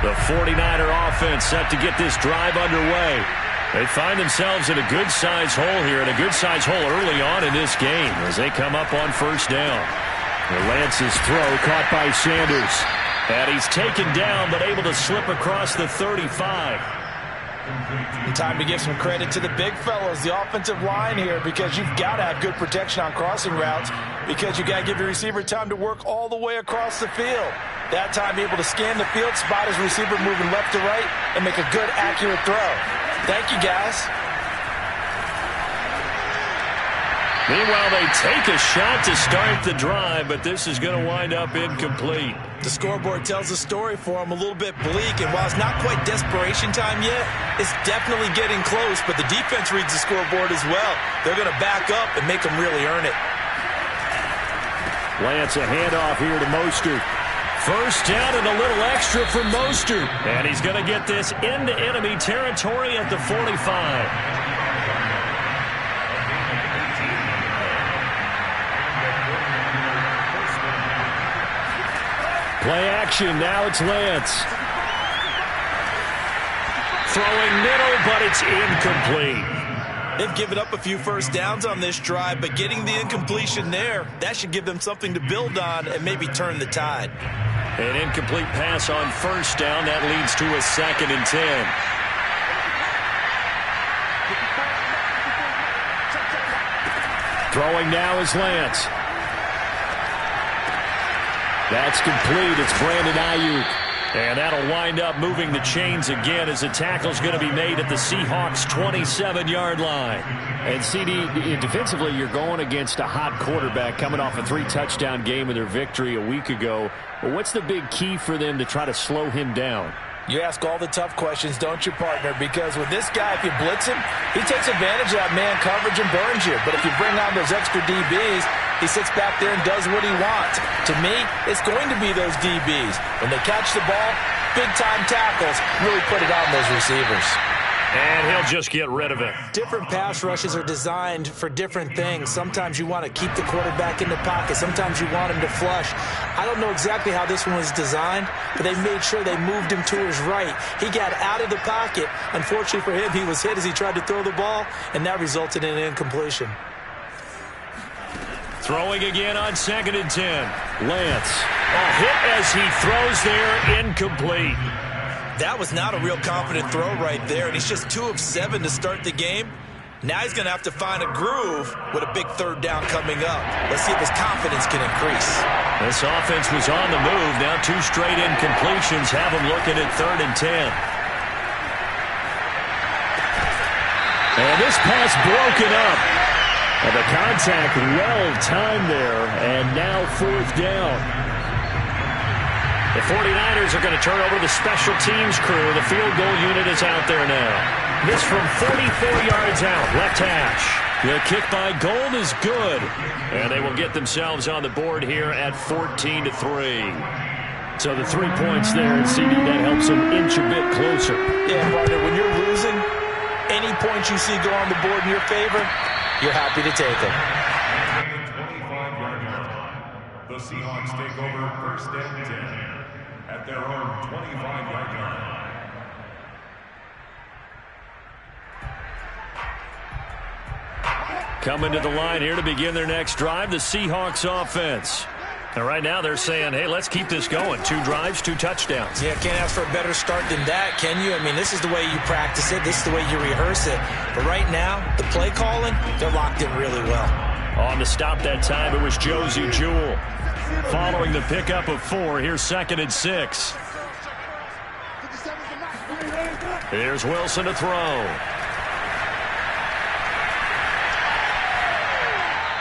The 49er offense set to get this drive underway. They find themselves in a good-sized hole here, and a good-sized hole early on in this game as they come up on first down. Lance's throw caught by Sanders. And he's taken down, but able to slip across the 35. And time to give some credit to the big fellas, the offensive line here, because you've got to have good protection on crossing routes, because you got to give your receiver time to work all the way across the field. That time, be able to scan the field, spot his receiver moving left to right, and make a good, accurate throw. Thank you, guys. Meanwhile, they take a shot to start the drive, but this is going to wind up incomplete. The scoreboard tells a story for them, a little bit bleak, and while it's not quite desperation time yet, it's definitely getting close, but the defense reads the scoreboard as well. They're going to back up and make them really earn it. Lance, a handoff here to Mostert. First down and a little extra for Mostert. And he's going to get this into enemy territory at the 45. Play action, now it's Lance. Throwing middle, but it's incomplete. They've given up a few first downs on this drive, but getting the incompletion there, that should give them something to build on and maybe turn the tide. An incomplete pass on first down, that leads to a 2nd and 10. Throwing now is Lance. That's complete. It's Brandon Ayuk. And that'll wind up moving the chains again as the tackle's going to be made at the Seahawks' 27-yard line. And, CD, defensively, you're going against a hot quarterback coming off a 3-touchdown game of their victory a week ago. But what's the big key for them to try to slow him down? You ask all the tough questions, don't you, partner? Because with this guy, if you blitz him, he takes advantage of that man coverage and burns you. But if you bring on those extra DBs, he sits back there and does what he wants. To me, it's going to be those DBs. When they catch the ball, big-time tackles, really put it on those receivers. And he'll just get rid of it. Different pass rushes are designed for different things. Sometimes you want to keep the quarterback in the pocket. Sometimes you want him to flush. I don't know exactly how this one was designed, but they made sure they moved him to his right. He got out of the pocket. Unfortunately for him, he was hit as he tried to throw the ball, and that resulted in an incompletion. Throwing again on 2nd and 10. Lance. A hit as he throws there, incomplete. That was not a real confident throw right there, and he's just 2 of 7 to start the game. Now he's going to have to find a groove with a big 3rd down coming up. Let's see if his confidence can increase. This offense was on the move. Now 2 straight incompletions have him looking at 3rd and 10. And this pass broken up. And the contact well-timed there, and now 4th down. The 49ers are going to turn over to the special teams crew. The field goal unit is out there now. This from 44 yards out, left hash. The kick by Gold is good. And they will get themselves on the board here at 14-3. So the 3 points there, and CD, that helps them inch a bit closer. Yeah, partner, when you're losing, any points you see go on the board in your favor, you're happy to take them. The Seahawks take over 1st and 10 at their own 25-yard line. Coming to the line here to begin their next drive, the Seahawks offense. And right now they're saying, hey, let's keep this going. 2 drives, 2 touchdowns. Yeah, can't ask for a better start than that, can you? I mean, this is the way you practice it. This is the way you rehearse it. But right now, the play calling, they're locked in really well. On the stop that time, it was Josie Jewell. Following the pickup of 4, here's 2nd and 6. Here's Wilson to throw.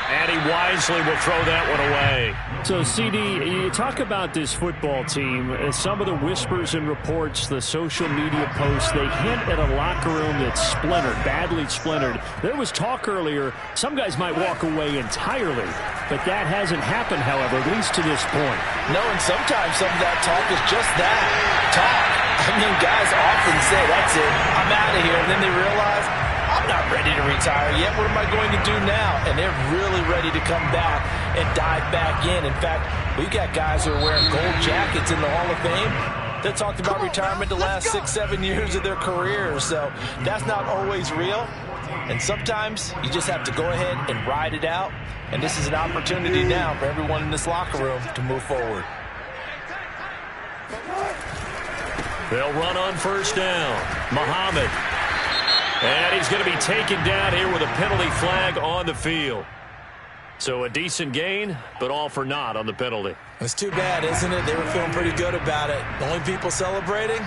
And he wisely will throw that one away. So, CD, you talk about this football team. Some of the whispers and reports, the social media posts, they hint at a locker room that's splintered, badly splintered. There was talk earlier, some guys might walk away entirely. But that hasn't happened, however, at least to this point. No, and sometimes some of that talk is just that, talk. I mean, guys often say, that's it, I'm out of here. And then they realize, I'm not ready to retire yet. What am I going to do now? And they're really ready to come back and dive back in. In fact, we've got guys who are wearing gold jackets in the Hall of Fame. They talked about retirement the last 6-7 years of their careers, so that's not always real. And sometimes you just have to go ahead and ride it out. And this is an opportunity now for everyone in this locker room to move forward. They'll run on first down. Muhammad. And he's going to be taken down here with a penalty flag on the field. So a decent gain, but all for naught on the penalty. It's too bad, isn't it? They were feeling pretty good about it. The only people celebrating,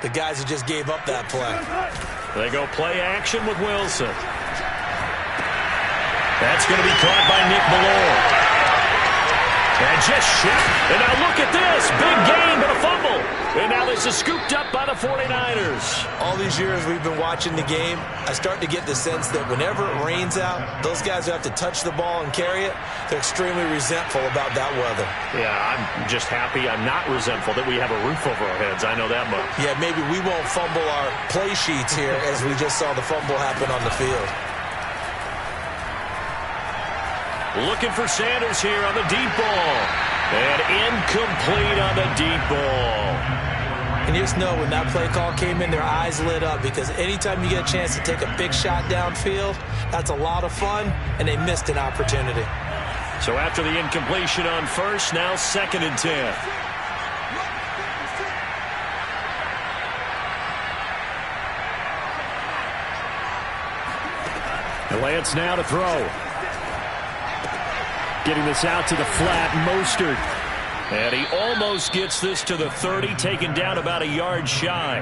the guys who just gave up that play. They go play action with Wilson. That's going to be caught by Nick Ballore. And just shot. And now look at this. Big gain, but a fumble. And now this is scooped up by the 49ers. All these years we've been watching the game, I start to get the sense that whenever it rains out, those guys who have to touch the ball and carry it, they're extremely resentful about that weather. Yeah, I'm just happy I'm not resentful that we have a roof over our heads. I know that much. Yeah, maybe we won't fumble our play sheets here as we just saw the fumble happen on the field. Looking for Sanders here on the deep ball. And incomplete on the deep ball. And you just know when that play call came in, their eyes lit up, because anytime you get a chance to take a big shot downfield, that's a lot of fun, and they missed an opportunity. So after the incompletion on first, now 2nd and 10. And Lance now to throw. Getting this out to the flat, Mostert. And he almost gets this to the 30, taken down about a yard shy.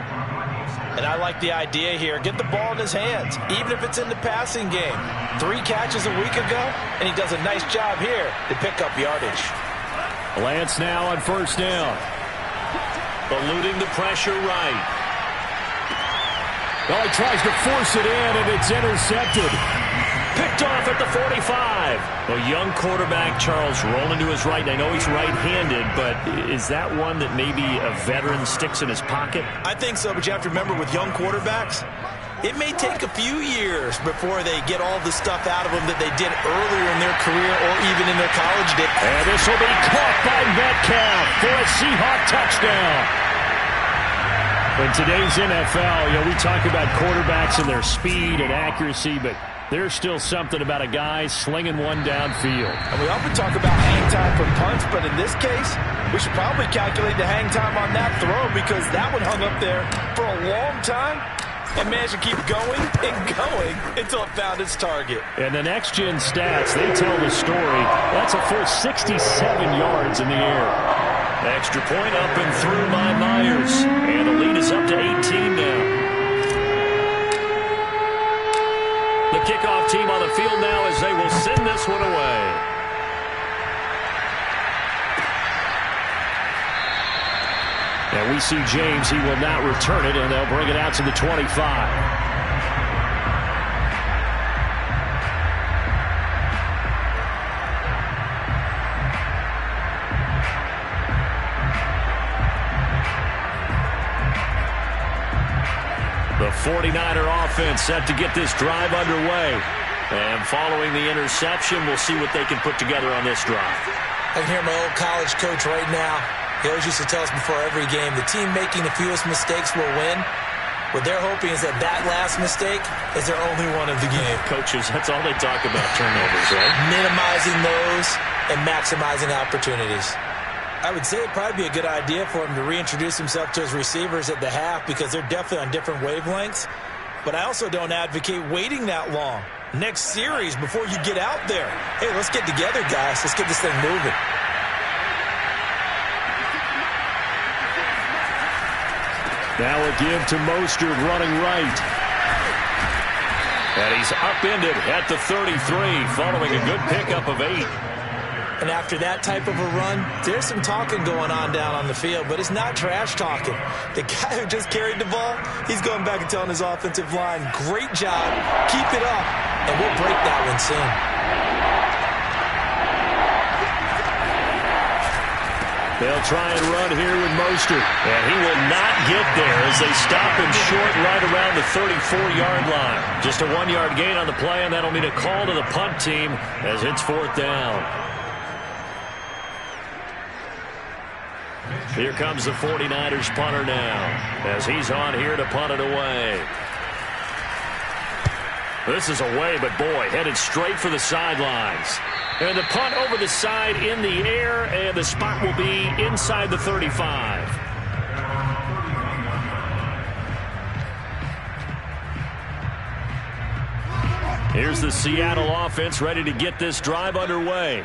And I like the idea here. Get the ball in his hands, even if it's in the passing game. 3 catches a week ago, and he does a nice job here to pick up yardage. Lance now on first down. Eluding the pressure right. Well, he tries to force it in, and it's intercepted. Picked off at the 45. A young quarterback, Charles, rolling to his right. I know he's right-handed, but is that one that maybe a veteran sticks in his pocket? I think so, but you have to remember with young quarterbacks, it may take a few years before they get all the stuff out of them that they did earlier in their career or even in their college days. And this will be caught by Metcalf for a Seahawk touchdown. In today's NFL, we talk about quarterbacks and their speed and accuracy, but there's still something about a guy slinging one downfield. And we often talk about hang time for punts, but in this case, we should probably calculate the hang time on that throw, because that one hung up there for a long time and managed to keep going and going until it found its target. And the next-gen stats, they tell the story. That's a full 67 yards in the air. Extra point up and through by Myers. And the lead is up to 18 now. The kickoff team on the field now as they will send this one away. And we see James. He will not return it, and they'll bring it out to the 25. The 49er offense set to get this drive underway. And following the interception, we'll see what they can put together on this drive. I can hear my old college coach right now. He always used to tell us before every game, the team making the fewest mistakes will win. What they're hoping is that that last mistake is their only one of the game. Coaches, that's all they talk about, turnovers, right? Minimizing those and maximizing opportunities. I would say it'd probably be a good idea for him to reintroduce himself to his receivers at the half, because they're definitely on different wavelengths. But I also don't advocate waiting that long. Next series, before you get out there, hey, let's get together, guys. Let's get this thing moving. Now a give to Mostert running right. And he's upended at the 33 following a good pickup of 8. And after that type of a run, there's some talking going on down on the field, but it's not trash talking. The guy who just carried the ball, he's going back and telling his offensive line, great job, keep it up, and we'll break that one soon. They'll try and run here with Mostert. And he will not get there as they stop him short right around the 34-yard line. Just a 1-yard gain on the play, and that'll mean a call to the punt team as it's 4th down. Here comes the 49ers punter now, as he's on here to punt it away. This is away, but boy, headed straight for the sidelines. And the punt over the side in the air, and the spot will be inside the 35. Here's the Seattle offense ready to get this drive underway.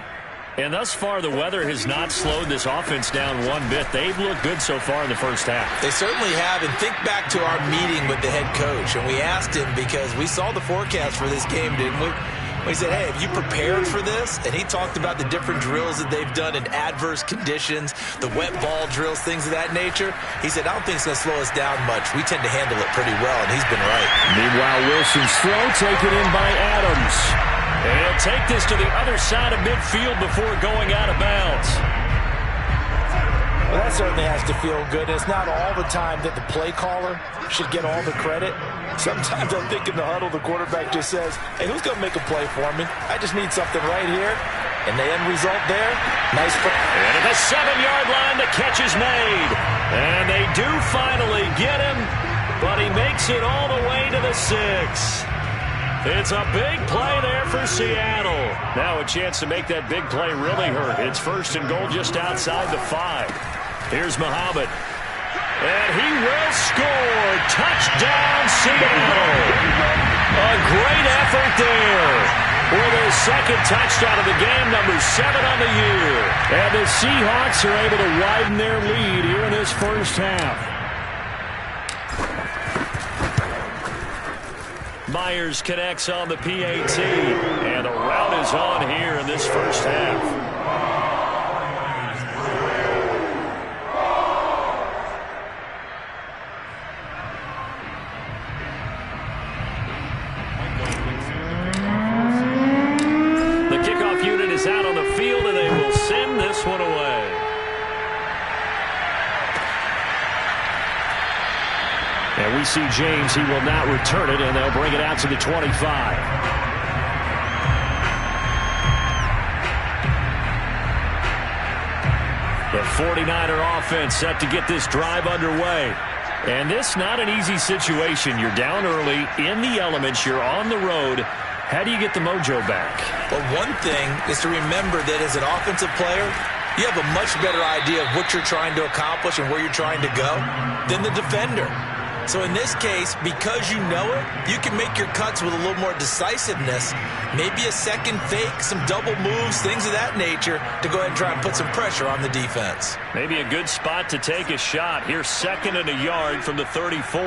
And thus far, the weather has not slowed this offense down one bit. They've looked good so far in the first half. They certainly have. And think back to our meeting with the head coach. And we asked him, because we saw the forecast for this game, didn't we? We said, hey, have you prepared for this? And he talked about the different drills that they've done in adverse conditions, the wet ball drills, things of that nature. He said, I don't think it's going to slow us down much. We tend to handle it pretty well, and he's been right. Meanwhile, Wilson's throw taken in by Adams. And he'll take this to the other side of midfield before going out of bounds. Well, that certainly has to feel good. It's not all the time that the play caller should get all the credit. Sometimes I think in the huddle, the quarterback just says, hey, who's going to make a play for me? I just need something right here. And the end result there, nice play. And at the 7-yard line, the catch is made. And they do finally get him, but he makes it all the way to the 6. It's a big play there for Seattle. Now a chance to make that big play really hurt. It's 1st and goal just outside the 5. Here's Muhammad. And he will score. Touchdown, Seattle. A great effort there. With his second touchdown of the game, number 7 on the year. And the Seahawks are able to widen their lead here in this first half. Myers connects on the PAT, and the route is on here in this first half. The kickoff unit is out on the field, and they will send this one away. And we see James. He will not return it, and they'll bring it out to the 25. The 49er offense set to get this drive underway. And this not an easy situation. You're down early, in the elements, you're on the road. How do you get the mojo back? Well, one thing is to remember that as an offensive player, you have a much better idea of what you're trying to accomplish and where you're trying to go than the defender. So in this case, because you know it, you can make your cuts with a little more decisiveness, maybe a second fake, some double moves, things of that nature, to go ahead and try and put some pressure on the defense. Maybe a good spot to take a shot. Here's 2nd and a yard from the 34.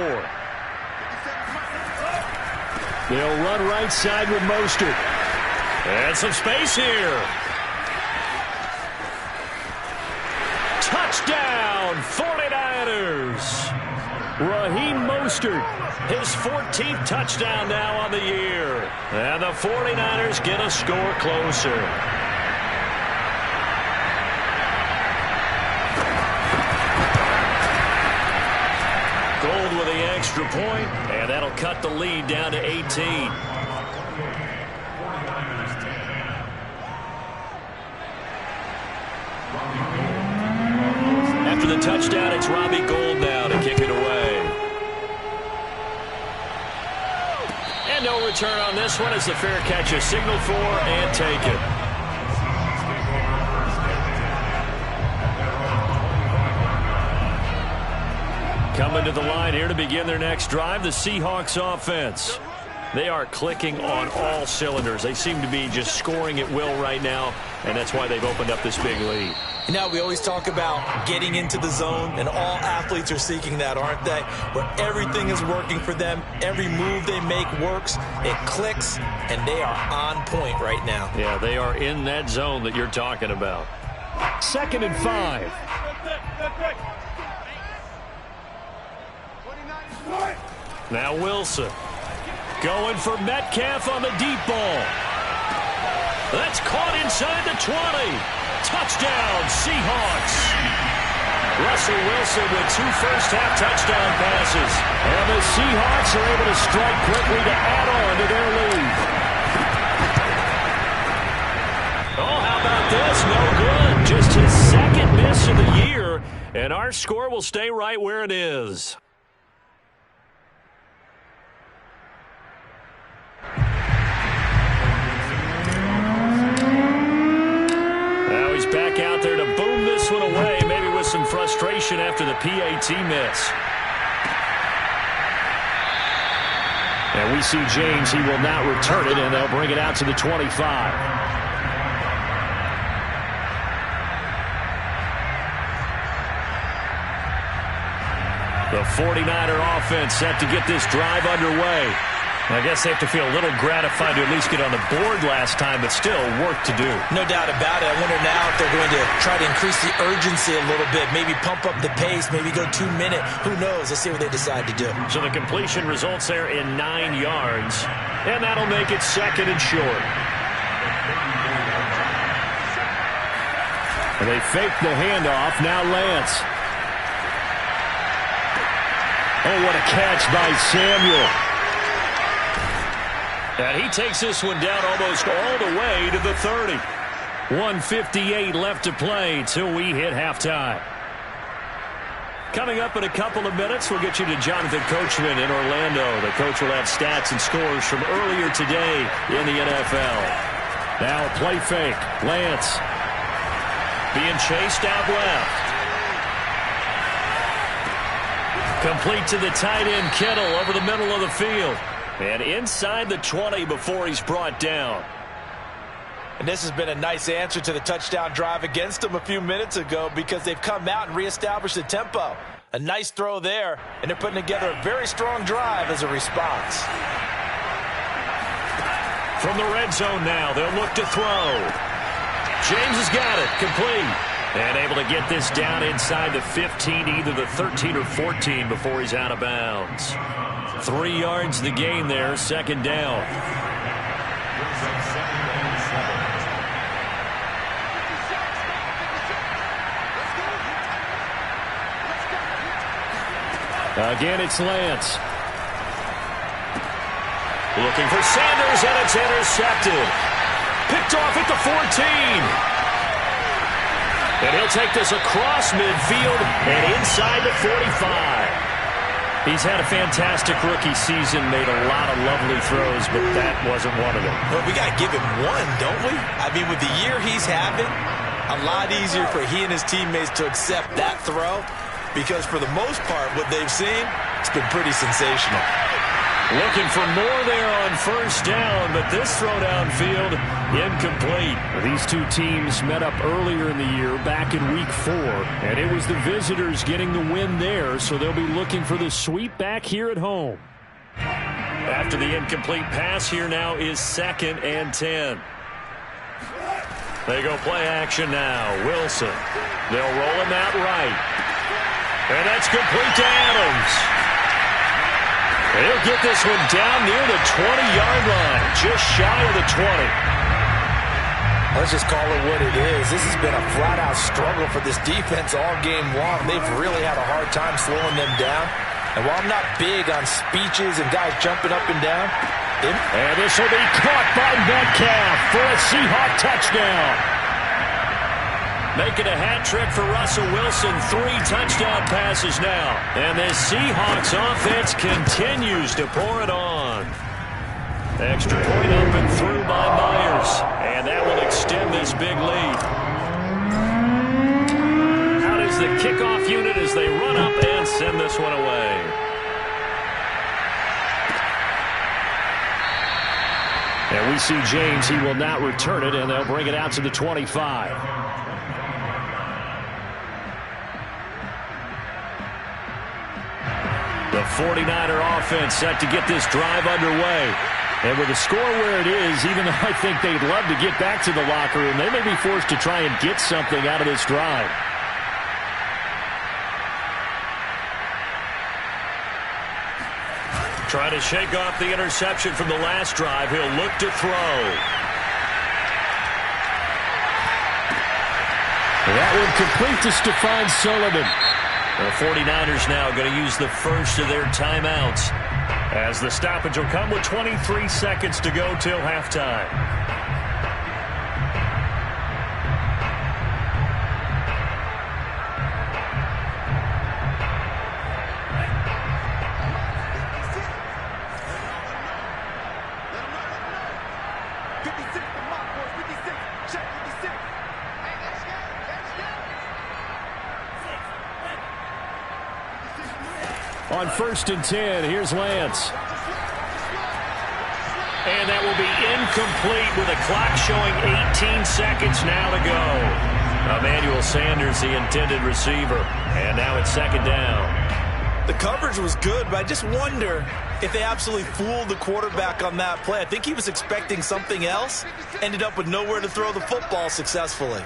They'll run right side with Mostert. And some space here. Touchdown, 49ers. Raheem Mostert, his 14th touchdown now on the year. And the 49ers get a score closer. Gold with the extra point, and that'll cut the lead down to 18. After the touchdown, it's Robbie Gould now to kick it away. And no return on this one as the fair catch is signaled for and taken. Coming to the line here to begin their next drive, the Seahawks offense. They are clicking on all cylinders. They seem to be just scoring at will right now, and that's why they've opened up this big lead. You know, we always talk about getting into the zone, and all athletes are seeking that, aren't they? Where everything is working for them, every move they make works, it clicks, and they are on point right now. Yeah, they are in that zone that you're talking about. 2nd and 5. Now Wilson going for Metcalf on the deep ball. That's caught inside the 20. Touchdown, Seahawks. Russell Wilson with 2 first-half touchdown passes. And the Seahawks are able to strike quickly to add on to their lead. Oh, how about this? No good. Just his 2nd miss of the year. And our score will stay right where it is. Now he's back out there to boom this one away, maybe with some frustration after the PAT miss. And we see James. He will not return it, and they'll bring it out to the 25. The 49er offense set to get this drive underway. I guess they have to feel a little gratified to at least get on the board last time, but still work to do. No doubt about it. I wonder now if they're going to try to increase the urgency a little bit, maybe pump up the pace, maybe go 2 minutes. Who knows? Let's see what they decide to do. So the completion results there in 9 yards, and that'll make it 2nd and short. And they fake the handoff. Now Lance. Oh, what a catch by Samuel. And he takes this one down almost all the way to the 30. 1:58 left to play till we hit halftime. Coming up in a couple of minutes, we'll get you to Jonathan Coachman in Orlando. The coach will have stats and scores from earlier today in the NFL. Now a play fake. Lance being chased out left. Complete to the tight end, Kittle, over the middle of the field. And inside the 20 before he's brought down. And this has been a nice answer to the touchdown drive against them a few minutes ago because they've come out and reestablished the tempo. A nice throw there, and they're putting together a very strong drive as a response. From the red zone now, they'll look to throw. James has got it, complete. And able to get this down inside the 15, either the 13 or 14 before he's out of bounds. 3 yards the gain there, 2nd down. Again, it's Lance. Looking for Sanders, and it's intercepted. Picked off at the 14. And he'll take this across midfield and inside the 45. He's had a fantastic rookie season, made a lot of lovely throws, but that wasn't one of them. Well, we got to give him one, don't we? I mean, with the year he's having, a lot easier for he and his teammates to accept that throw because for the most part, what they've seen, it's been pretty sensational. Looking for more there on 1st down, but this throw downfield incomplete. These two teams met up earlier in the year, back in Week 4, and it was the visitors getting the win there, so they'll be looking for the sweep back here at home. After the incomplete pass, here now is 2nd and 10. They go play action now. Wilson. They'll roll him out right. And that's complete to Adams. He'll get this one down near the 20-yard line, just shy of the 20. Let's just call it what it is. This has been a flat-out struggle for this defense all game long. They've really had a hard time slowing them down. And while I'm not big on speeches and guys jumping up and down, and this will be caught by Metcalf for a Seahawk touchdown. Making a hat trick for Russell Wilson. 3 touchdown passes now. And this Seahawks offense continues to pour it on. Extra point up and through by Myers. And that will extend this big lead. Out is the kickoff unit as they run up and send this one away. And we see James. He will not return it, and they'll bring it out to the 25. The 49er offense set to get this drive underway. And with the score where it is, even though I think they'd love to get back to the locker room, they may be forced to try and get something out of this drive. Trying to shake off the interception from the last drive. He'll look to throw. That one complete to Stephon Sullivan. The 49ers now going to use the first of their timeouts as the stoppage will come with 23 seconds to go till halftime. On 1st and 10, here's Lance. And that will be incomplete with a clock showing 18 seconds now to go. Emmanuel Sanders, the intended receiver. And now it's 2nd down. The coverage was good, but I just wonder if they absolutely fooled the quarterback on that play. I think he was expecting something else, ended up with nowhere to throw the football successfully.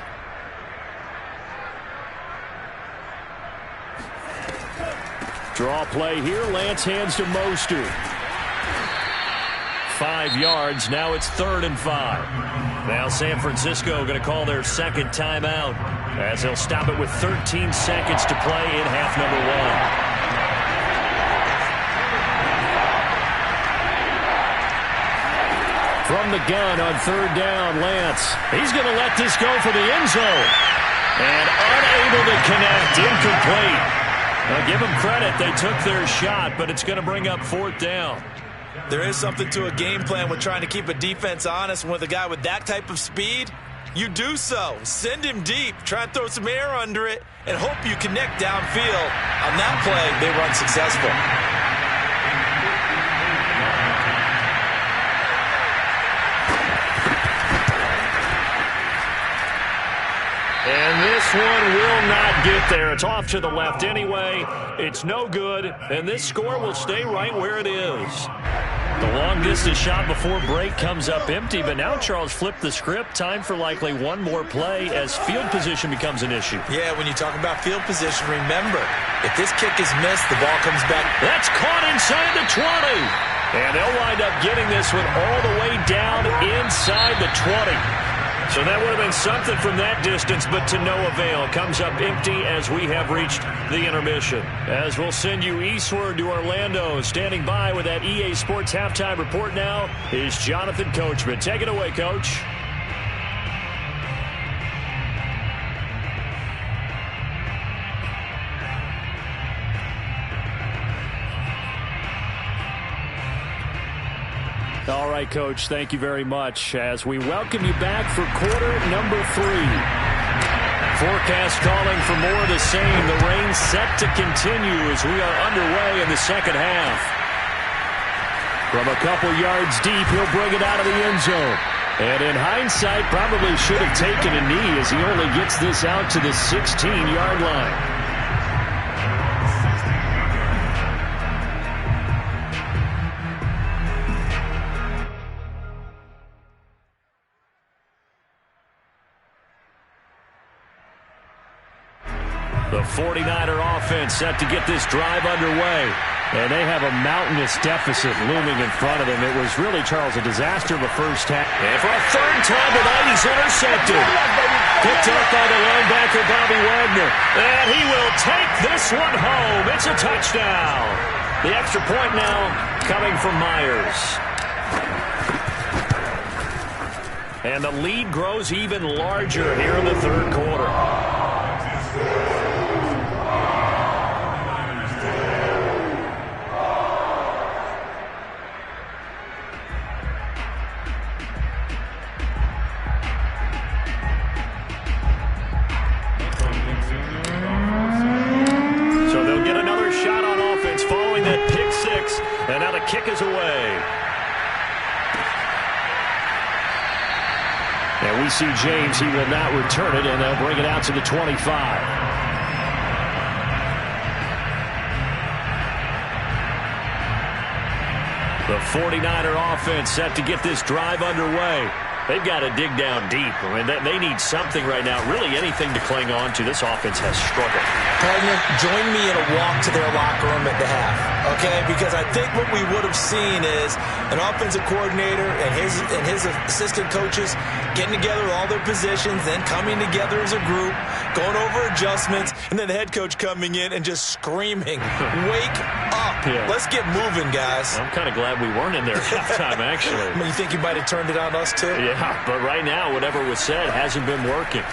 Draw play here. Lance hands to Mostert. 5 yards. Now it's 3rd and 5. Now San Francisco going to call their 2nd timeout as they'll stop it with 13 seconds to play in half number 1. From the gun on 3rd down, Lance. He's going to let this go for the end zone. And unable to connect. Incomplete. Now give them credit. They took their shot, but it's going to bring up 4th down. There is something to a game plan with trying to keep a defense honest. With a guy with that type of speed, you do so. Send him deep. Try and throw some air under it and hope you connect downfield. On that play, they were unsuccessful. And this one will not get there. It's off to the left anyway. It's no good, and this score will stay right where it is. The long-distance shot before break comes up empty, but now Charles flipped the script. Time for likely one more play as field position becomes an issue. Yeah, when you talk about field position, remember, if this kick is missed, the ball comes back. That's caught inside the 20. And they'll wind up getting this one all the way down inside the 20. So that would have been something from that distance, but to no avail. Comes up empty as we have reached the intermission. As we'll send you eastward to Orlando. Standing by with that EA Sports halftime report now is Jonathan Coachman. Take it away, Coach. All right, Coach, thank you very much as we welcome you back for quarter number 3. Forecast calling for more of the same. The rain set to continue as we are underway in the second half. From a couple yards deep, he'll bring it out of the end zone. And in hindsight, probably should have taken a knee as he only gets this out to the 16-yard line. The 49er offense set to get this drive underway. And they have a mountainous deficit looming in front of them. It was really, Charles, a disaster of a first half. And for a 3rd time tonight, he's intercepted. Picked up by the linebacker, Bobby Wagner. And he will take this one home. It's a touchdown. The extra point now coming from Myers. And the lead grows even larger here in the 3rd quarter. And now the kick is away. And we see James. He will not return it, and they'll bring it out to the 25. The 49er offense set to get this drive underway. They've got to dig down deep. I mean, they need something right now, really anything to cling on to. This offense has struggled. Partner, join me in a walk to their locker room at the half, okay? Because I think what we would have seen is an offensive coordinator and his assistant coaches getting together all their positions, then coming together as a group, going over adjustments, and then the head coach coming in and just screaming, wake up. Yeah. Let's get moving, guys. I'm kind of glad we weren't in there at halftime, actually. I mean, you think you might have turned it on us, too? Yeah, but right now, whatever was said hasn't been working.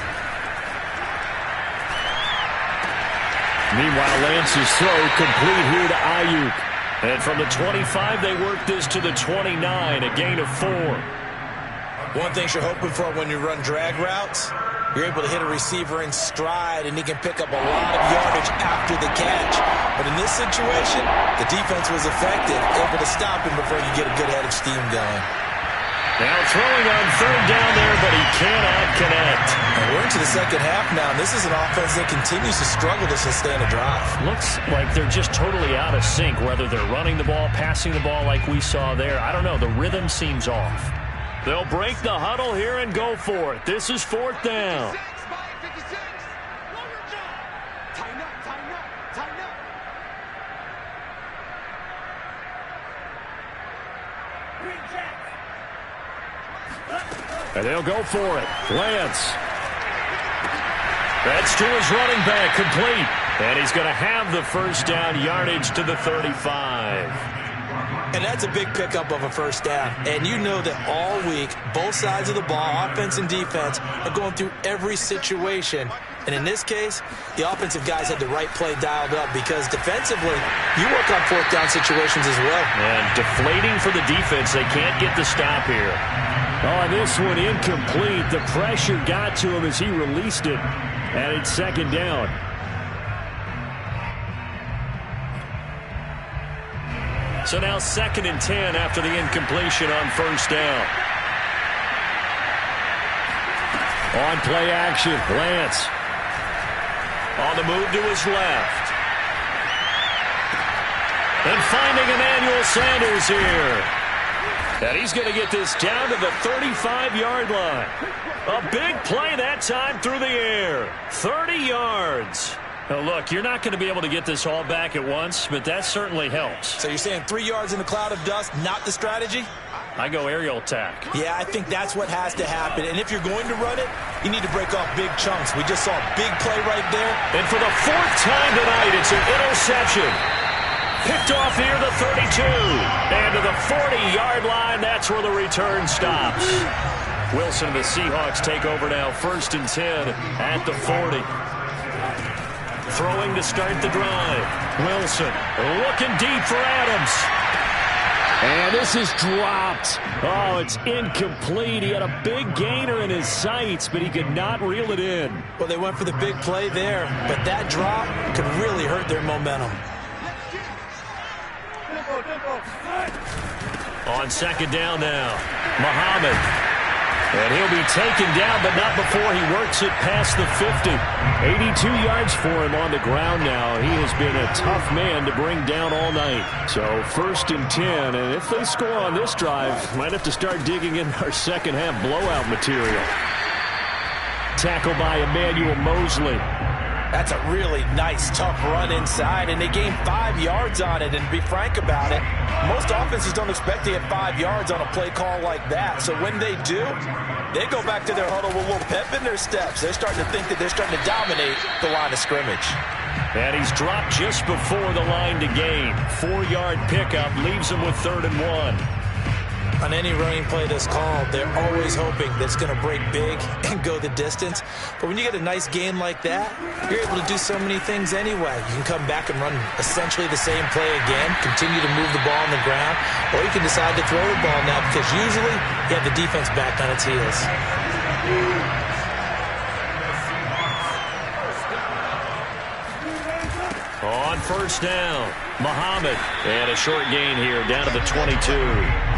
Meanwhile, Lance's throw complete here to Ayuk. And from the 25, they work this to the 29, a gain of 4. One thing you're hoping for when you run drag routes You're able to hit a receiver in stride, and he can pick up a lot of yardage after the catch. But in this situation, the defense was effective, able to stop him before you get a good head of steam going. Now throwing on third down there, but he cannot connect. And we're into the second half now, and this is an offense that continues to struggle to sustain a drive. Looks like they're just totally out of sync, whether they're running the ball, passing the ball like we saw there. I don't know. The rhythm seems off. They'll break the huddle here and go for it. This is fourth down. And they'll go for it. Lance. That's to his running back, complete. And he's going to have the first down, yardage to the 35. And that's a big pickup of a first down. And you know that all week, both sides of the ball, offense and defense, are going through every situation. And in this case, the offensive guys had the right play dialed up because defensively, you work on fourth down situations as well. And deflating for the defense. They can't get the stop here. Oh, this one incomplete. The pressure got to him as he released it. And it's second down. So now 2nd and 10 after the incompletion on first down. On play action, Lance. On the move to his left. And finding Emmanuel Sanders here. And he's going to get this down to the 35-yard line. A big play that time through the air. 30 yards. Now, look, you're not going to be able to get this all back at once, but that certainly helps. So you're saying 3 yards in a cloud of dust, not the strategy? I go aerial attack. Yeah, I think that's what has to happen. And if you're going to run it, you need to break off big chunks. We just saw a big play right there. And for the 4th time tonight, it's an interception. Picked off near the 32. And to the 40-yard line, that's where the return stops. Wilson and the Seahawks take over now, 1st and 10 at the 40. Throwing to start the drive. Wilson looking deep for Adams. And this is dropped. Oh, it's incomplete. He had a big gainer in his sights, but he could not reel it in. Well, they went for the big play there, but that drop could really hurt their momentum. On second down now, Muhammad. And he'll be taken down, but not before he works it past the 50. 82 yards for him on the ground now. He has been a tough man to bring down all night. So 1st and 10, and if they score on this drive, might have to start digging in our second half blowout material. Tackle by Emmanuel Mosley. That's a really nice, tough run inside, and they gained 5 yards on it. And to be frank about it, most offenses don't expect to get 5 yards on a play call like that. So when they do, they go back to their huddle with a little pep in their steps. They're starting to think that they're starting to dominate the line of scrimmage. And he's dropped just before the line to gain. 4-yard pickup leaves him with 3rd and 1. On any running play that's called, they're always hoping that it's going to break big and go the distance. But when you get a nice gain like that, you're able to do so many things anyway. You can come back and run essentially the same play again, continue to move the ball on the ground, or you can decide to throw the ball now because usually you have the defense back on its heels. On first down, Muhammad. And a short gain here down to the 22.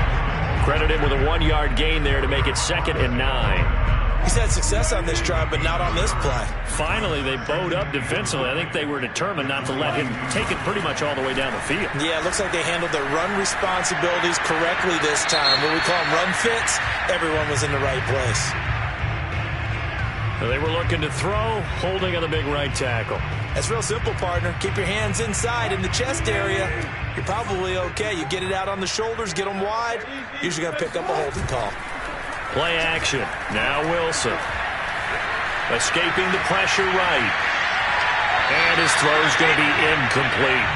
Credit him with a 1-yard gain there to make it 2nd and 9. He's had success on this drive, but not on this play. Finally, they bowed up defensively. I think they were determined not to let him take it pretty much all the way down the field. Yeah, it looks like they handled their run responsibilities correctly this time. What we call them run fits, everyone was in the right place. They were looking to throw, holding on the big right tackle. That's real simple, partner. Keep your hands inside in the chest area. You're probably okay. You get it out on the shoulders, get them wide. Usually going to pick up a holding call. Play action. Now Wilson. Escaping the pressure right. And his throw's going to be incomplete.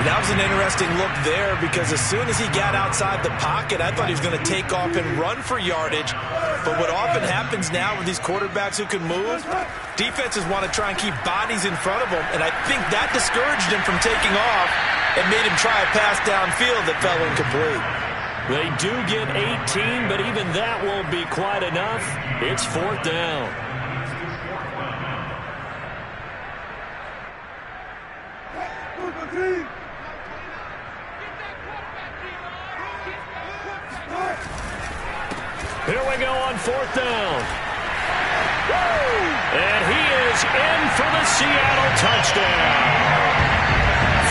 That was an interesting look there because as soon as he got outside the pocket, I thought he was going to take off and run for yardage. But what often happens now with these quarterbacks who can move, defenses want to try and keep bodies in front of them. And I think that discouraged him from taking off and made him try a pass downfield that fell incomplete. They do get 18, but even that won't be quite enough. It's 4th down. 4th down. And he is in for the Seattle touchdown.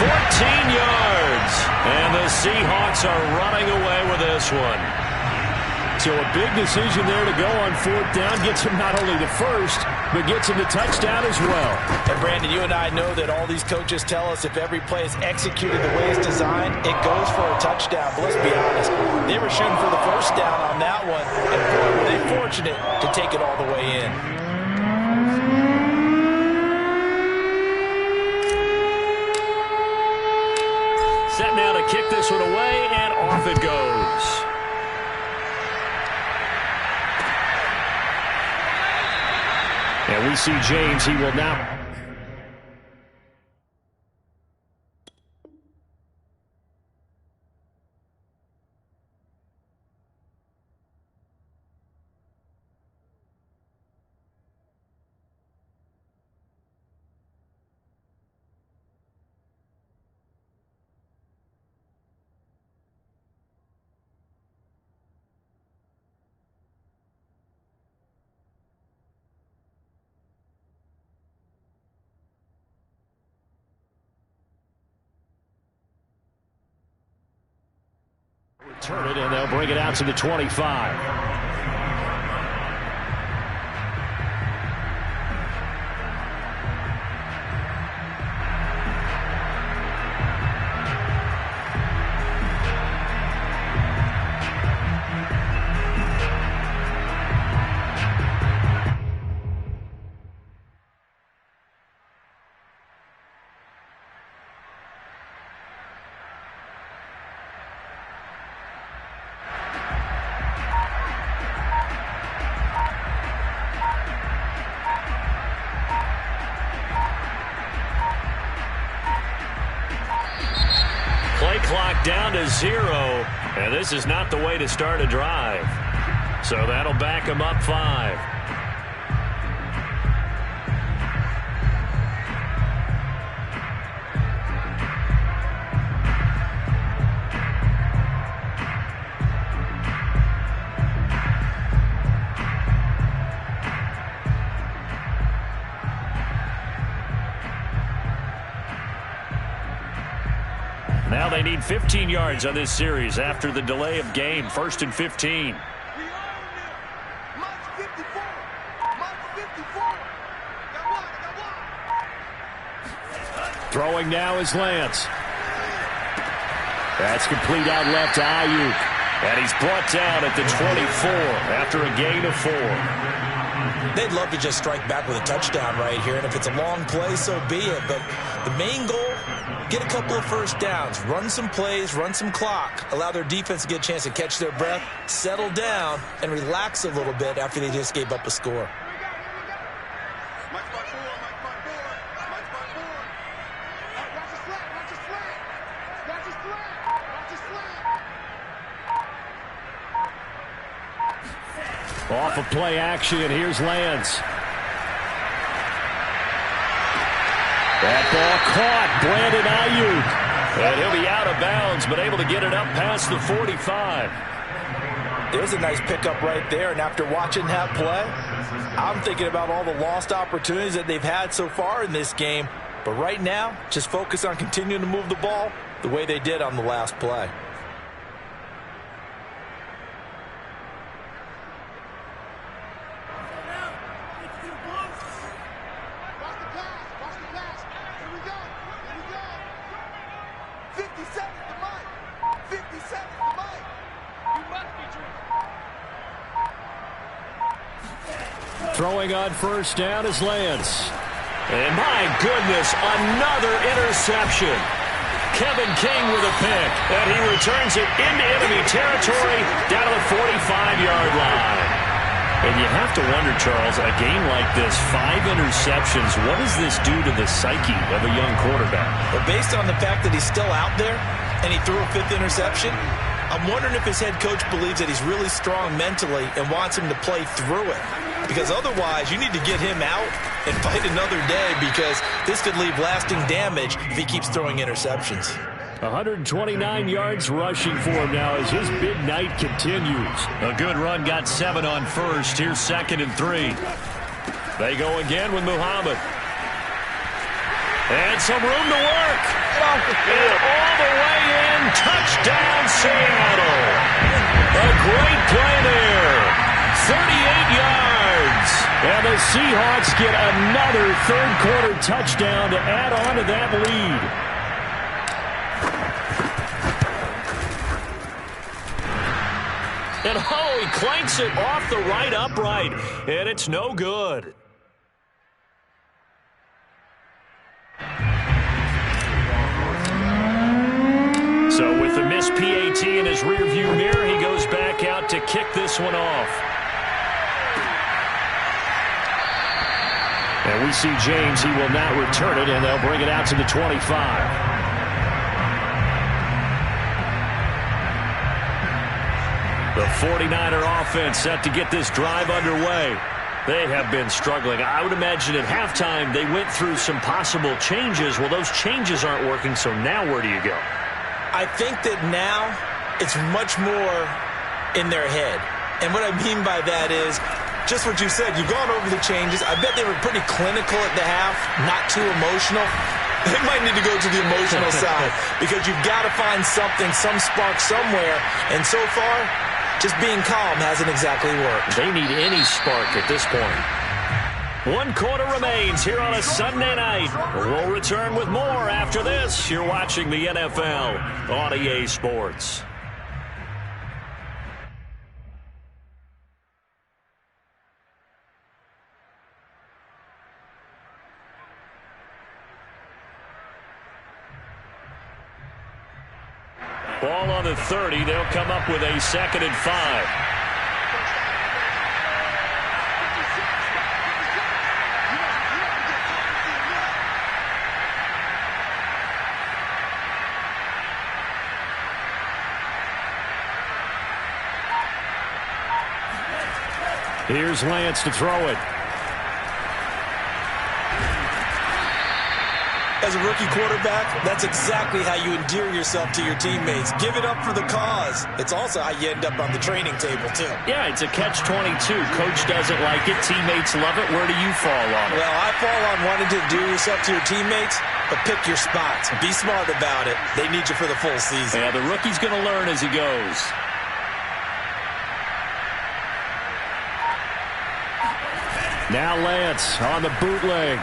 14 yards. And the Seahawks are running away with this one. So a big decision there to go on 4th down. Gets him not only the first, but gets him the touchdown as well. And Brandon, you and I know that all these coaches tell us if every play is executed the way it's designed, it goes for a touchdown. But let's be honest, they were shooting for the first down on that one, and boy, were they fortunate to take it all the way in. Set now to kick this one away, and off it goes. And we see James. He will now. Return it, and they'll bring it out to the 25. Play clock down to 0, and this is not the way to start a drive. So that'll back him up 5. Now they need 15 yards on this series after the delay of game. 1st and 15. Throwing now is Lance. That's complete out left to Ayuk. And he's brought down at the 24 after a gain of 4. They'd love to just strike back with a touchdown right here, and if it's a long play, so be it. But the main goal, get a couple of first downs, run some plays, run some clock, allow their defense to get a chance to catch their breath, settle down, and relax a little bit after they just gave up a score. Off of play action, and here's Lance. That ball caught. Brandon Ayuk. And he'll be out of bounds, but able to get it up past the 45. There's a nice pickup right there, and after watching that play, I'm thinking about all the lost opportunities that they've had so far in this game. But right now, just focus on continuing to move the ball the way they did on the last play. Throwing on first down is Lance. And my goodness, another interception. Kevin King with a pick, and he returns it into enemy territory down to the 45-yard line. And you have to wonder, Charles, a game like this, 5 interceptions, what does this do to the psyche of a young quarterback? But based on the fact that he's still out there and he threw a 5th interception, I'm wondering if his head coach believes that he's really strong mentally and wants him to play through it. Because otherwise, you need to get him out and fight another day, because this could leave lasting damage if he keeps throwing interceptions. 129 yards rushing for him now as his big night continues. A good run, got 7 on first. Here's 2nd and 3. They go again with Muhammad. And some room to work. And all the way in. Touchdown, Seattle. A great play there. 38 yards. And the Seahawks get another third-quarter touchdown to add on to that lead. And oh, he clanks it off the right upright. And it's no good. So with the missed PAT in his rearview mirror, he goes back out to kick this one off. And we see James. He will not return it, and they'll bring it out to the 25. The 49er offense set to get this drive underway. They have been struggling. I would imagine at halftime they went through some possible changes. Well, those changes aren't working, so now where do you go? I think that now it's much more in their head. And what I mean by that is just what you said. You've gone over the changes. I bet they were pretty clinical at the half, not too emotional. They might need to go to the emotional side because you've got to find something, some spark somewhere. And so far, just being calm hasn't exactly worked. They need any spark at this point. 1 quarter remains here on a Sunday night. We'll return with more after this. You're watching the NFL on EA Sports. Ball on the 30. They'll come up with a 2nd and 5. Here's Lance to throw it. As a rookie quarterback, that's exactly how you endear yourself to your teammates. Give it up for the cause. It's also how you end up on the training table, too. Yeah, it's a catch-22. Coach doesn't like it. Teammates love it. Where do you fall on it? Well, I fall on wanting to endear yourself to your teammates, but pick your spots. Be smart about it. They need you for the full season. Yeah, the rookie's going to learn as he goes. Now Lance on the bootleg.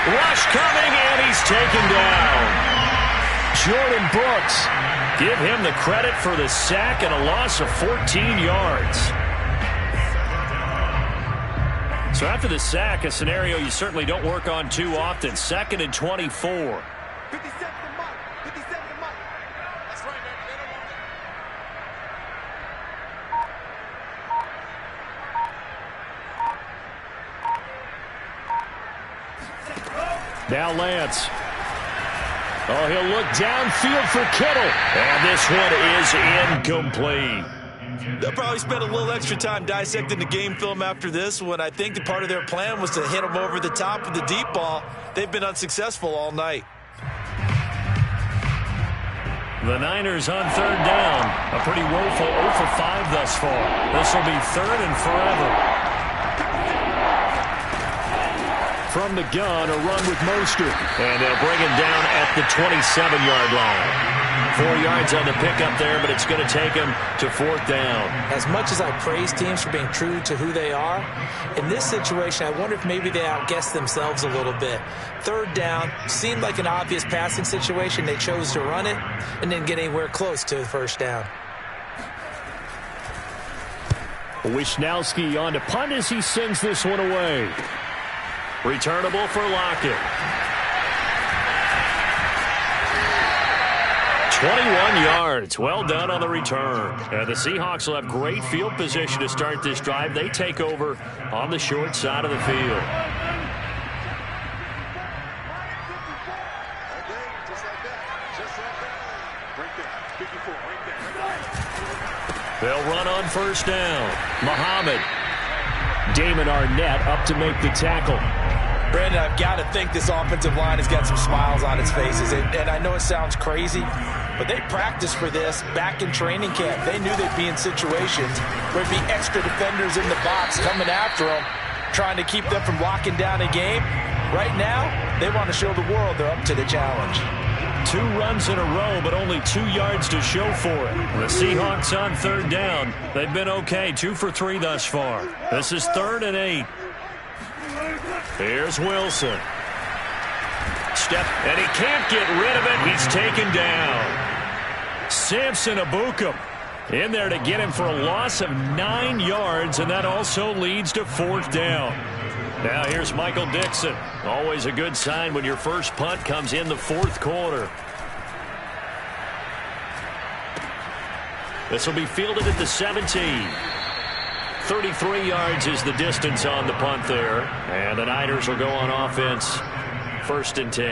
Rush coming, and he's taken down. Jordan Brooks. Give him the credit for the sack and a loss of 14 yards. So after the sack, a scenario you certainly don't work on too often. 2nd and 24. Now Lance. Oh, he'll look downfield for Kittle. And this one is incomplete. They'll probably spend a little extra time dissecting the game film after this one. I think that part of their plan was to hit them over the top with the deep ball. They've been unsuccessful all night. The Niners on 3rd down. A pretty woeful 0 for 5 thus far. This will be 3rd and forever. From the gun, a run with Mostert. And they'll bring him down at the 27-yard line. 4 yards on the pickup there, but it's going to take him to 4th down. As much as I praise teams for being true to who they are, in this situation, I wonder if maybe they outguessed themselves a little bit. 3rd down seemed like an obvious passing situation. They chose to run it and didn't get anywhere close to the 1st down. Wisnowski on to punt as he sends this one away. Returnable for Lockett. 21 yards. Well done on the return. The Seahawks will have great field position to start this drive. They take over on the short side of the field. They'll run on 1st down. Muhammad. Damon Arnett up to make the tackle. Brandon, I've got to think this offensive line has got some smiles on its faces. And I know it sounds crazy, but they practiced for this back in training camp. They knew they'd be in situations where there'd be extra defenders in the box coming after them, trying to keep them from locking down a game. Right now, they want to show the world they're up to the challenge. 2 runs in a row, but only 2 yards to show for it. The Seahawks on 3rd down. They've been okay, 2 for 3 thus far. This is 3rd and 8. Here's Wilson. Step, and he can't get rid of it. He's taken down. Samson Ebukam in there to get him for a loss of 9 yards, and that also leads to 4th down. Now here's Michael Dixon. Always a good sign when your first punt comes in the 4th quarter. This will be fielded at the 17. 33 yards is the distance on the punt there. And the Niners will go on offense. 1st and 10.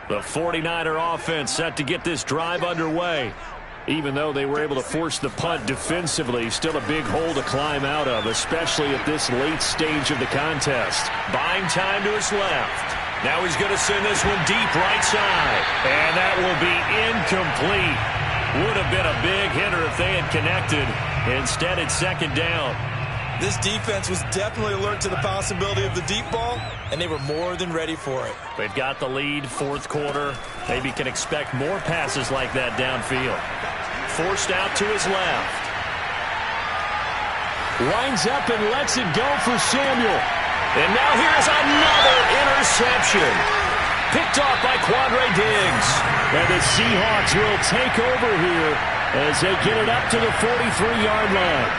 The 49er offense set to get this drive underway. Even though they were able to force the punt defensively, still a big hole to climb out of, especially at this late stage of the contest. Buying time to his left. Now he's going to send this one deep right side. And that will be incomplete. Would have been a big hitter if they had connected. Instead, it's 2nd down. This defense was definitely alert to the possibility of the deep ball, and they were more than ready for it. They've got the lead, 4th quarter. Maybe can expect more passes like that downfield. Forced out to his left. Winds up and lets it go for Samuel. And now here's another interception. Picked off by Quandre Diggs. And the Seahawks will take over here as they get it up to the 43-yard line.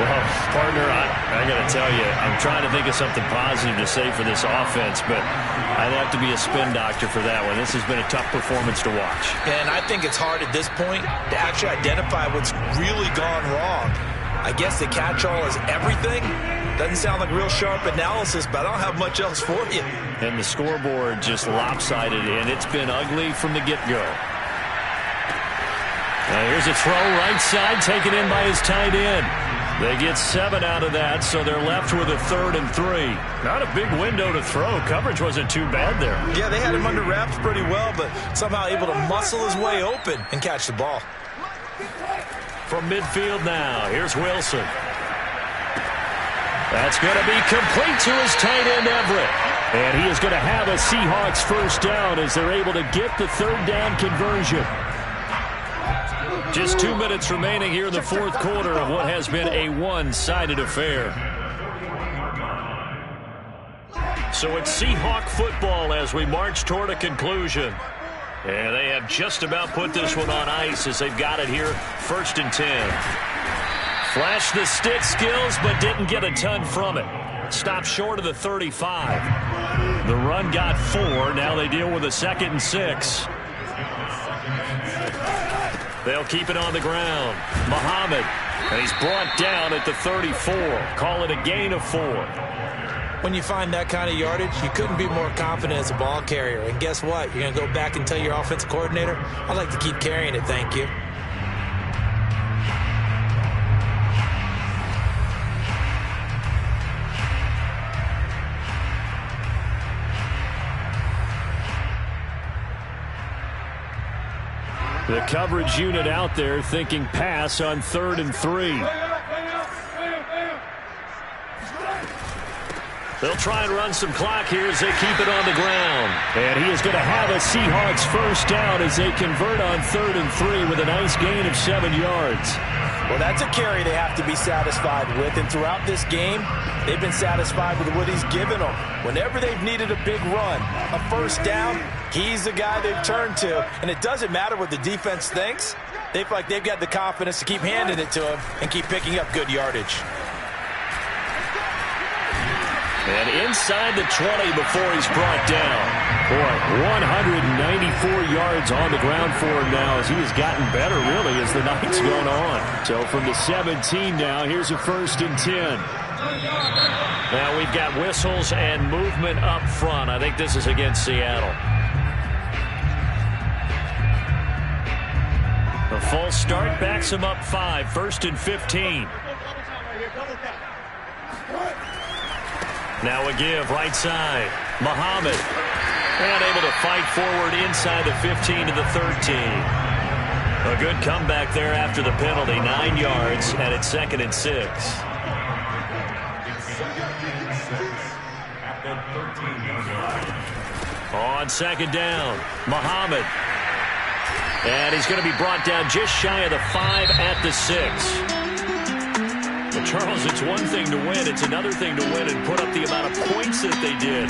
Well, partner, I got to tell you, I'm trying to think of something positive to say for this offense, but I'd have to be a spin doctor for that one. This has been a tough performance to watch. And I think it's hard at this point to actually identify what's really gone wrong. I guess the catch-all is everything. Doesn't sound like real sharp analysis, but I don't have much else for you. And the scoreboard just lopsided, and it's been ugly from the get-go. Now here's a throw right side taken in by his tight end. They get 7 out of that, so they're left with a 3rd and 3. Not a big window to throw. Coverage wasn't too bad there. Yeah, they had him under wraps pretty well, but somehow able to muscle his way open and catch the ball. From midfield now, here's Wilson. That's going to be complete to his tight end, Everett. And he is going to have a Seahawks 1st down as they're able to get the 3rd down conversion. Just 2 minutes remaining here in the 4th quarter of what has been a one-sided affair. So it's Seahawk football as we march toward a conclusion. And they have just about put this one on ice as they've got it here, 1st and 10. Flashed the stick skills, but didn't get a ton from it. Stopped short of the 35. The run got 4. Now they deal with a 2nd and 6. They'll keep it on the ground. Muhammad, and he's brought down at the 34. Call it a gain of 4. When you find that kind of yardage, you couldn't be more confident as a ball carrier. And guess what? You're going to go back and tell your offensive coordinator, I'd like to keep carrying it, thank you. The coverage unit out there thinking pass on 3rd and 3. They'll try and run some clock here as they keep it on the ground. And he is going to have a Seahawks 1st down as they convert on 3rd and 3 with a nice gain of 7 yards. Well, that's a carry they have to be satisfied with. And throughout this game, they've been satisfied with what he's given them. Whenever they've needed a big run, a 1st down, he's the guy they've turned to. And it doesn't matter what the defense thinks. They feel like they've got the confidence to keep handing it to him and keep picking up good yardage. And inside the 20 before he's brought down. Boy, 194 yards on the ground for him now as he has gotten better, really, as the night's gone on. So from the 17 now, here's a 1st and 10. Now we've got whistles and movement up front. I think this is against Seattle. The False start backs him up 5, 1st and 15. Now a give right side. Muhammad. And able to fight forward inside the 15 to the 13. A good comeback there after the penalty. 9 yards, and it's 2nd and 6. On 2nd down, Muhammad. And he's going to be brought down just shy of the 5 at the 6. Well, Charles, it's one thing to win. It's another thing to win and put up the amount of points that they did.